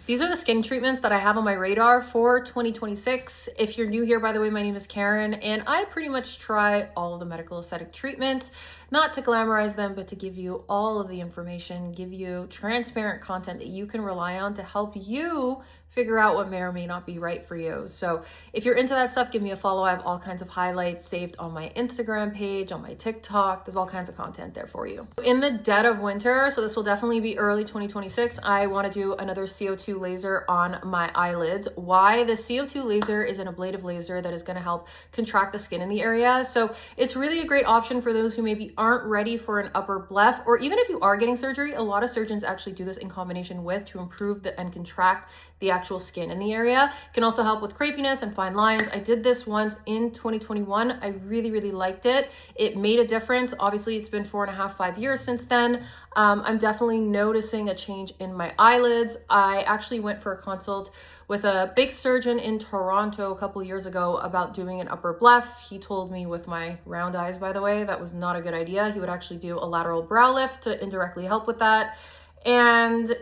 These are the skin treatments that I have on my radar for 2026. If you're new here, by the way, my name is Karen, and I pretty much try all of the medical aesthetic treatments, not to glamorize them, but to give you all of the information, give you transparent content that you can rely on to help you figure out what may or may not be right for you. So if you're into that stuff, give me a follow. I have all kinds of highlights saved on my Instagram page, on my TikTok. There's all kinds of content there for you. In the dead of winter, so this will definitely be early 2026, I want to do another CO2 laser on my eyelids. Why? The CO2 laser is an ablative laser that is going to help contract the skin in the area. So it's really a great option for those who maybe aren't ready for an upper bleph, or even if you are getting surgery. A lot of surgeons actually do this in combination with to improve and contract the actual skin in the area. It can also help with crepiness and fine lines. I did this once in 2021. I really liked it. It made a difference. Obviously, it's been 4.5, 5 years since then. I'm definitely noticing a change in my eyelids. I actually went for a consult with a big surgeon in Toronto a couple years ago about doing an upper bleph. He told me, with my round eyes, by the way, that was not a good idea. He would actually do a lateral brow lift to indirectly help with that. And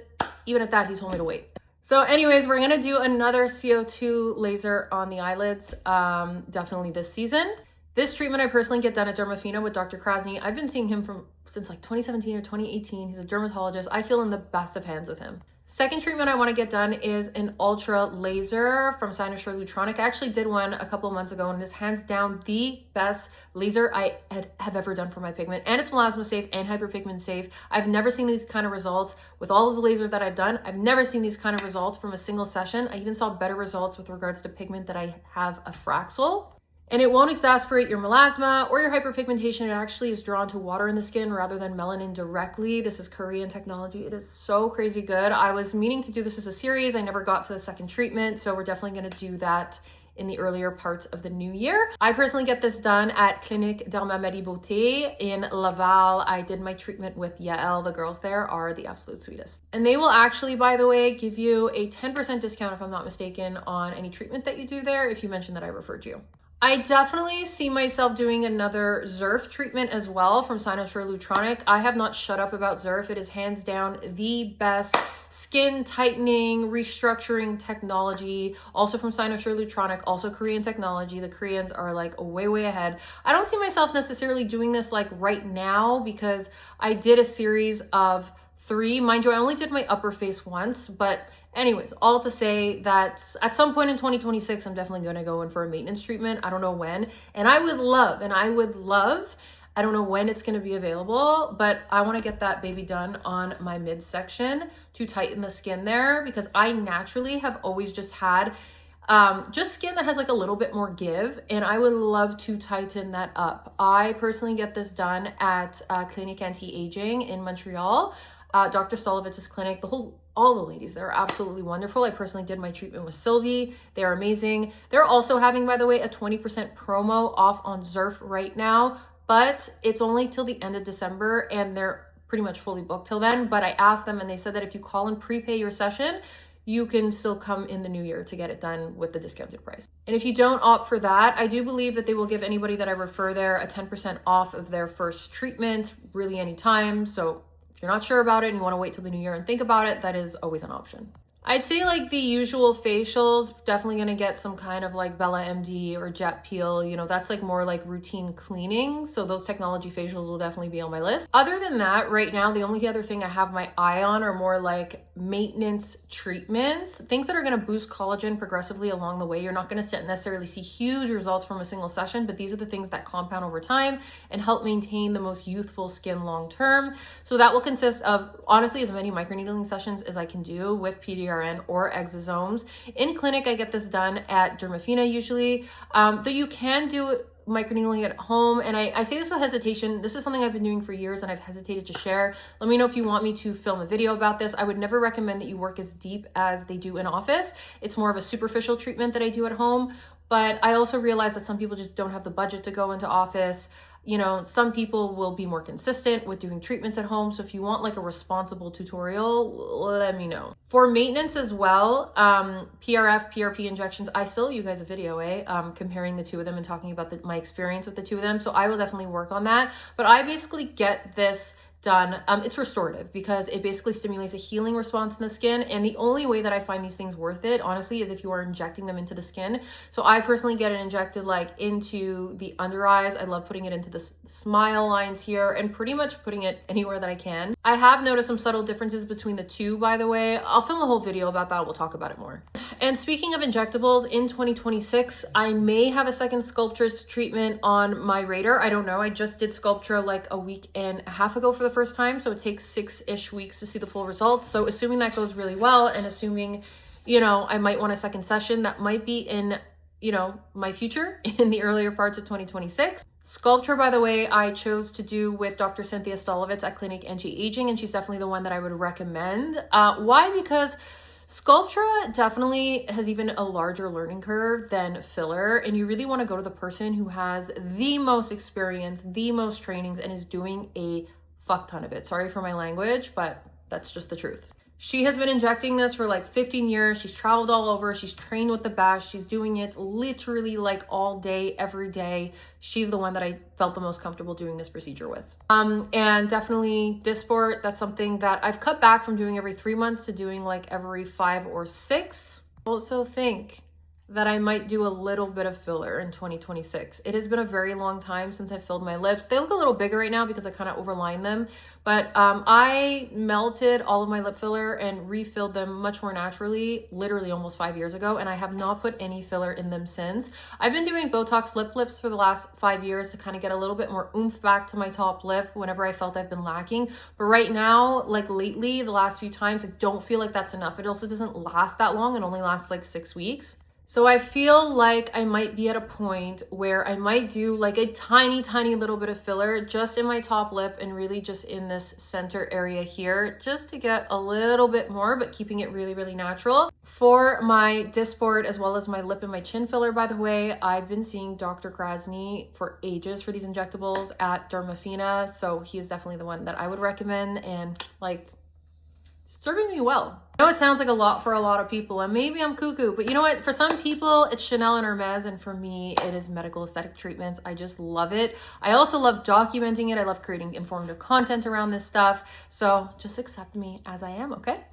even at that, he told me to wait. So anyways, we're gonna do another CO2 laser on the eyelids, definitely this season. This treatment I personally get done at Dermafina with Dr. Krasny. I've been seeing him since like 2017 or 2018. He's a dermatologist. I feel in the best of hands with him. Second treatment I want to get done is an ultra laser from Cynosure Lutronic. I actually did one a couple of months ago, and it is hands down the best laser I have ever done for my pigment. And it's melasma safe and hyperpigment safe. I've never seen these kind of results with all of the lasers that I've done. I've never seen these kind of results from a single session. I even saw better results with regards to pigment that I have a Fraxel. And it won't exasperate your melasma or your hyperpigmentation. It actually is drawn to water in the skin rather than melanin directly. This is Korean technology. It is so crazy good. I was meaning to do this as a series. I never got to the second treatment, so we're definitely going to do that in the earlier parts of the new year. I personally get this done at Clinique Dermamedi Beauté in Laval. I did my treatment with Yael. The girls there are the absolute sweetest. And they will actually, by the way, give you a 10% discount, if I'm not mistaken, on any treatment that you do there if you mention that I referred you. I definitely see myself doing another XERF treatment as well from Cynosure Lutronic. I have not shut up about XERF. It is hands down the best skin tightening, restructuring technology. Also from Cynosure Lutronic, also Korean technology. The Koreans are like way ahead. I don't see myself necessarily doing this like right now because I did a series of 3. Mind you, I only did my upper face once, but anyways, all to say that at some point in 2026, I'm definitely going to go in for a maintenance treatment. I don't know when. And I would love, I don't know when it's going to be available, but I want to get that baby done on my midsection to tighten the skin there, because I naturally have always just had just skin that has like a little bit more give, and I would love to tighten that up. I personally get this done at Clinique Anti-Aging in Montreal. Dr. Stolovitz's clinic, all the ladies, they're absolutely wonderful. I personally did my treatment with Sylvie. They're amazing. They're also having, by the way, a 20% promo off on XERF right now, but it's only till the end of December, and they're pretty much fully booked till then. But I asked them, and they said that if you call and prepay your session, you can still come in the new year to get it done with the discounted price. And if you don't opt for that, I do believe that they will give anybody that I refer there a 10% off of their first treatment, really anytime. So if you're not sure about it and you want to wait till the new year and think about it, that is always an option. I'd say like the usual facials, definitely going to get some kind of like Bella MD or Jet Peel. You know, that's like more like routine cleaning. So those technology facials will definitely be on my list. Other than that, right now, the only other thing I have my eye on are more like maintenance treatments, things that are going to boost collagen progressively along the way. You're not going to necessarily see huge results from a single session, but these are the things that compound over time and help maintain the most youthful skin long term. So that will consist of honestly as many microneedling sessions as I can do with pdrn or exosomes. In clinic, I get this done at Dermafina usually, though you can do microneedling at home. And I say this with hesitation. This is something I've been doing for years and I've hesitated to share. Let me know if you want me to film a video about this. I would never recommend that you work as deep as they do in office. It's more of a superficial treatment that I do at home. But I also realize that some people just don't have the budget to go into office. You know, some people will be more consistent with doing treatments at home. So if you want like a responsible tutorial, let me know. For maintenance as well, PRF, PRP injections, I still owe you guys a video, comparing the two of them and talking about my experience with the two of them. So I will definitely work on that. But I basically get this done. It's restorative because it basically stimulates a healing response in the skin. And the only way that I find these things worth it, honestly, is if you are injecting them into the skin. So I personally get it injected like into the under eyes. I love putting it into the smile lines here and pretty much putting it anywhere that I can. I have noticed some subtle differences between the two, by the way. I'll film a whole video about that. We'll talk about it more. And speaking of injectables, in 2026, I may have a second Sculptra's treatment on my radar. I don't know. I just did Sculptra like a week and a half ago for the first time. So it takes 6-ish weeks to see the full results. So assuming that goes really well and assuming, you know, I might want a second session, that might be in, you know, my future in the earlier parts of 2026. Sculptra, by the way, I chose to do with Dr. Cynthia Stolovitz at Clinic Anti-Aging, and she's definitely the one that I would recommend. Why? Because Sculptra definitely has even a larger learning curve than filler, and you really want to go to the person who has the most experience, the most trainings, and is doing a fuck ton of it. Sorry for my language, but that's just the truth. She has been injecting this for like 15 years. She's traveled all over. She's trained with the best. She's doing it literally like all day, every day. She's the one that I felt the most comfortable doing this procedure with. And definitely Dysport. That's something that I've cut back from doing every 3 months to doing like every 5 or 6. Also think that I might do a little bit of filler in 2026. It has been a very long time since I filled my lips. They look a little bigger right now because I kind of overlined them, but I melted all of my lip filler and refilled them much more naturally, literally almost 5 years ago, and I have not put any filler in them since. I've been doing Botox lip lifts for the last 5 years to kind of get a little bit more oomph back to my top lip whenever I felt I've been lacking. But right now, like lately, the last few times, I don't feel like that's enough. It also doesn't last that long. It only lasts like 6 weeks. So I feel like I might be at a point where I might do like a tiny, tiny little bit of filler just in my top lip and really just in this center area here, just to get a little bit more, but keeping it really, really natural. For my Dysport, as well as my lip and my chin filler, by the way, I've been seeing Dr. Krasny for ages for these injectables at Dermafina. So he is definitely the one that I would recommend, and like, serving me well. I know it sounds like a lot for a lot of people, and maybe I'm cuckoo, but you know what? For some people, it's Chanel and Hermes, and for me, it is medical aesthetic treatments. I just love it. I also love documenting it. I love creating informative content around this stuff. So just accept me as I am, okay?